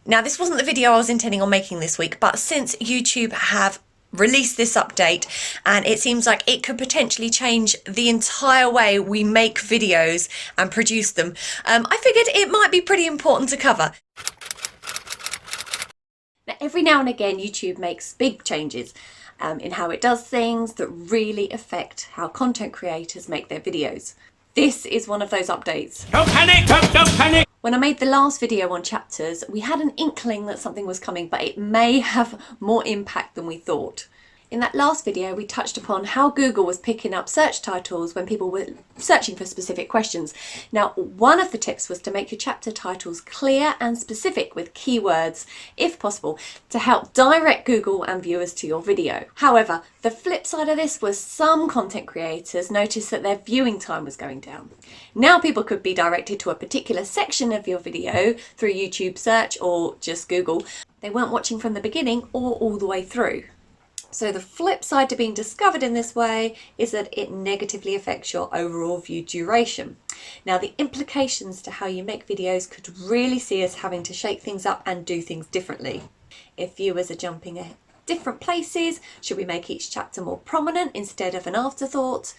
Now, this wasn't the video I was intending on making this week, but since YouTube have released this update and it seems like it could potentially change the entire way we make videos and produce them, I figured it might be pretty important to cover. Now, every now and again, YouTube makes big changes in how it does things that really affect how content creators make their videos. This is one of those updates. Don't panic! Don't panic! When I made the last video on chapters, we had an inkling that something was coming, but it may have more impact than we thought. In that last video, we touched upon how Google was picking up search titles when people were searching for specific questions. Now, one of the tips was to make your chapter titles clear and specific with keywords, if possible, to help direct Google and viewers to your video. However, the flip side of this was some content creators noticed that their viewing time was going down. Now people could be directed to a particular section of your video through YouTube search or just Google. They weren't watching from the beginning or all the way through. So the flip side to being discovered in this way is that it negatively affects your overall view duration. Now, the implications to how you make videos could really see us having to shake things up and do things differently. If viewers are jumping at different places, should we make each chapter more prominent instead of an afterthought?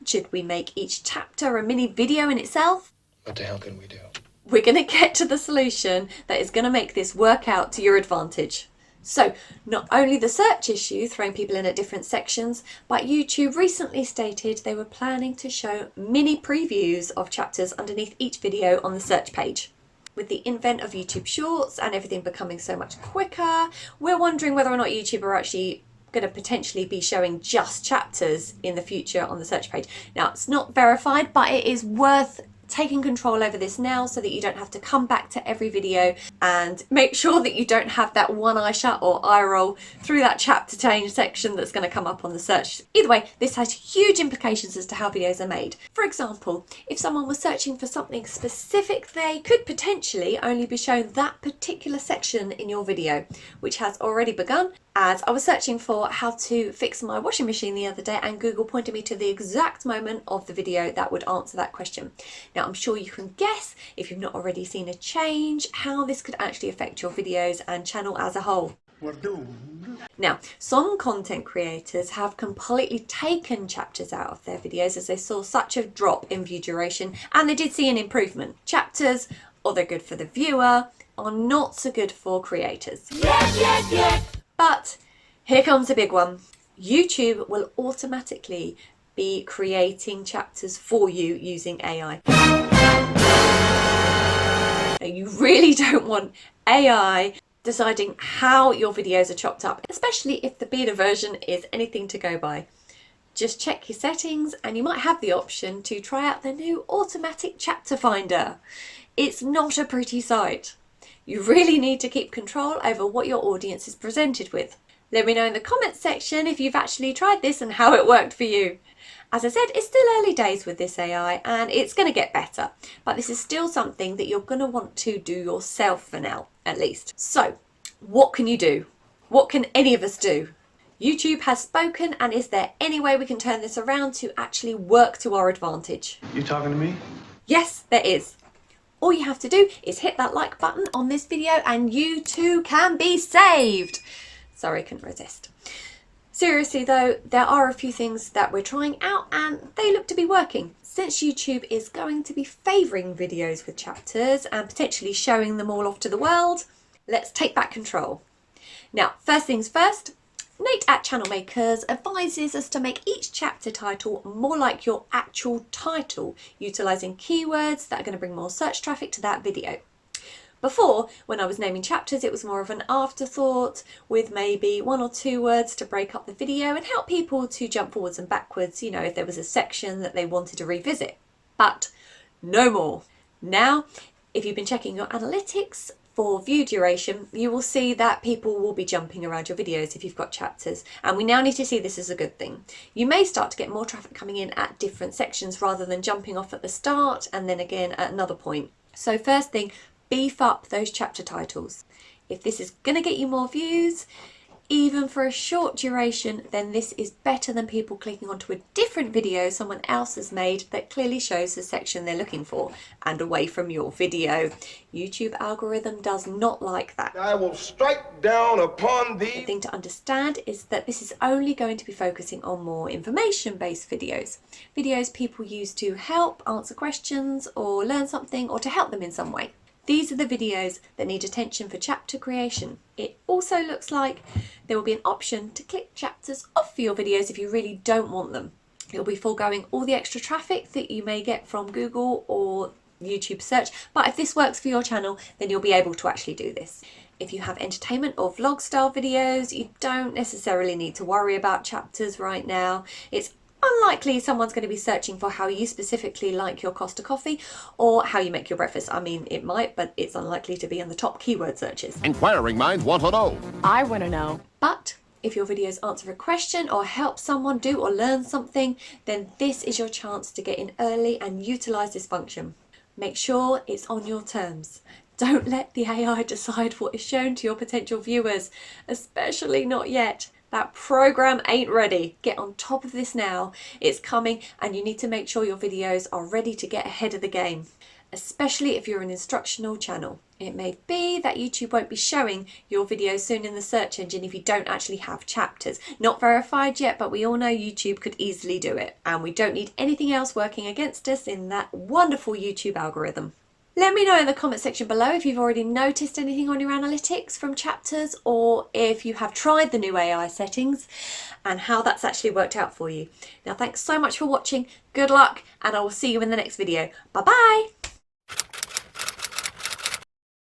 Should we make each chapter a mini video in itself? What the hell can we do? We're going to get to the solution that is going to make this work out to your advantage. So, not only the search issue throwing people in at different sections, but YouTube recently stated they were planning to show mini previews of chapters underneath each video on the search page. With the invent of YouTube Shorts and everything becoming so much quicker, we're wondering whether or not YouTube are actually going to potentially be showing just chapters in the future on the search page. Now, it's not verified, but it is worth taking control over this now so that you don't have to come back to every video and make sure that you don't have that one eye shut or eye roll through that chapter change section that's going to come up on the search. Either way, this has huge implications as to how videos are made. For example, if someone was searching for something specific, they could potentially only be shown that particular section in your video, which has already begun. As I was searching for how to fix my washing machine the other day, and Google pointed me to the exact moment of the video that would answer that question. Now, I'm sure you can guess, if you've not already seen a change, how this could actually affect your videos and channel as a whole. We're doomed. Now, some content creators have completely taken chapters out of their videos as they saw such a drop in view duration, and they did see an improvement. Chapters, or they're good for the viewer, are not so good for creators. Yes. But here comes a big one. YouTube will automatically be creating chapters for you using AI. Now, you really don't want AI deciding how your videos are chopped up, especially if the beta version is anything to go by. Just check your settings and you might have the option to try out the new automatic chapter finder. It's not a pretty sight. You really need to keep control over what your audience is presented with. Let me know in the comments section if you've actually tried this and how it worked for you. As I said, it's still early days with this AI and it's going to get better, but this is still something that you're going to want to do yourself for now, at least. So, what can you do? What can any of us do? YouTube has spoken, and is there any way we can turn this around to actually work to our advantage? You talking to me? Yes, there is. All you have to do is hit that like button on this video and you too can be saved. Sorry, I couldn't resist. Seriously though, there are a few things that we're trying out and they look to be working. Since YouTube is going to be favouring videos with chapters and potentially showing them all off to the world, let's take back control. Now, first things first, Nate at Channel Makers advises us to make each chapter title more like your actual title, utilising keywords that are going to bring more search traffic to that video. Before, when I was naming chapters, it was more of an afterthought with maybe 1 or 2 words to break up the video and help people to jump forwards and backwards, you know, if there was a section that they wanted to revisit. But no more. Now, if you've been checking your analytics for view duration, you will see that people will be jumping around your videos if you've got chapters, and we now need to see this as a good thing. You may start to get more traffic coming in at different sections rather than jumping off at the start and then again at another point. So first thing, beef up those chapter titles. If this is going to get you more views, even for a short duration, then this is better than people clicking onto a different video someone else has made that clearly shows the section they're looking for and away from your video. YouTube algorithm does not like that. I will strike down upon thee. The thing to understand is that this is only going to be focusing on more information-based videos. Videos people use to help, answer questions, or learn something, or to help them in some way. These are the videos that need attention for chapter creation. It also looks like there will be an option to click chapters off for your videos if you really don't want them. It'll be foregoing all the extra traffic that you may get from Google or YouTube search, but if this works for your channel, then you'll be able to actually do this. If you have entertainment or vlog style videos, you don't necessarily need to worry about chapters right now. It's unlikely someone's going to be searching for how you specifically like your Costa coffee or how you make your breakfast. I mean, it might, but it's unlikely to be on the top keyword searches. Inquiring minds want to know. I want to know. But if your videos answer a question or help someone do or learn something, then this is your chance to get in early and utilize this function. Make sure it's on your terms. Don't let the AI decide what is shown to your potential viewers, especially not yet. That program ain't ready. Get on top of this now. It's coming and you need to make sure your videos are ready to get ahead of the game, especially if you're an instructional channel. It may be that YouTube won't be showing your videos soon in the search engine if you don't actually have chapters. Not verified yet, but we all know YouTube could easily do it. And we don't need anything else working against us in that wonderful YouTube algorithm. Let me know in the comment section below if you've already noticed anything on your analytics from chapters, or if you have tried the new AI settings and how that's actually worked out for you. Now, thanks so much for watching. Good luck, and I will see you in the next video. Bye bye.